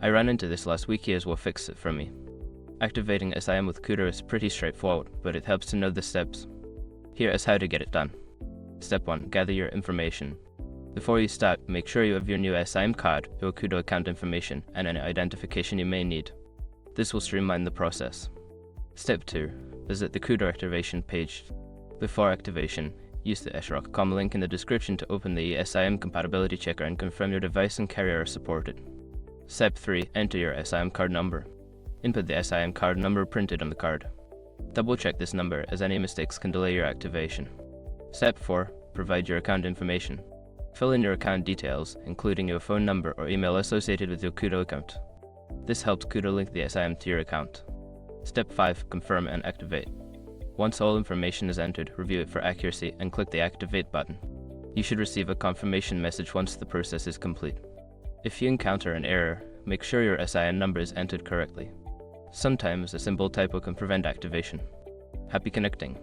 I ran into this last week, as well fix it for me. Activating eSIM with Koodo is pretty straightforward, but it helps to know the steps. Here is how to get it done. Step 1. Gather your information. Before you start, make sure you have your new eSIM card, your Koodo account information, and any identification you may need. This will streamline the process. Step 2. Visit the Koodo activation page. Before activation, use the eSRock.com link in the description to open the eSIM compatibility checker and confirm your device and carrier are supported. Step 3. Enter your eSIM card number. Input the eSIM card number printed on the card. Double check this number, as any mistakes can delay your activation. Step 4. Provide your account information. Fill in your account details, including your phone number or email associated with your Koodo account. This helps Koodo link the eSIM to your account. Step 5. Confirm and activate. Once all information is entered, review it for accuracy and click the Activate button. You should receive a confirmation message once the process is complete. If you encounter an error, make sure your eSIM number is entered correctly. Sometimes a simple typo can prevent activation. Happy connecting!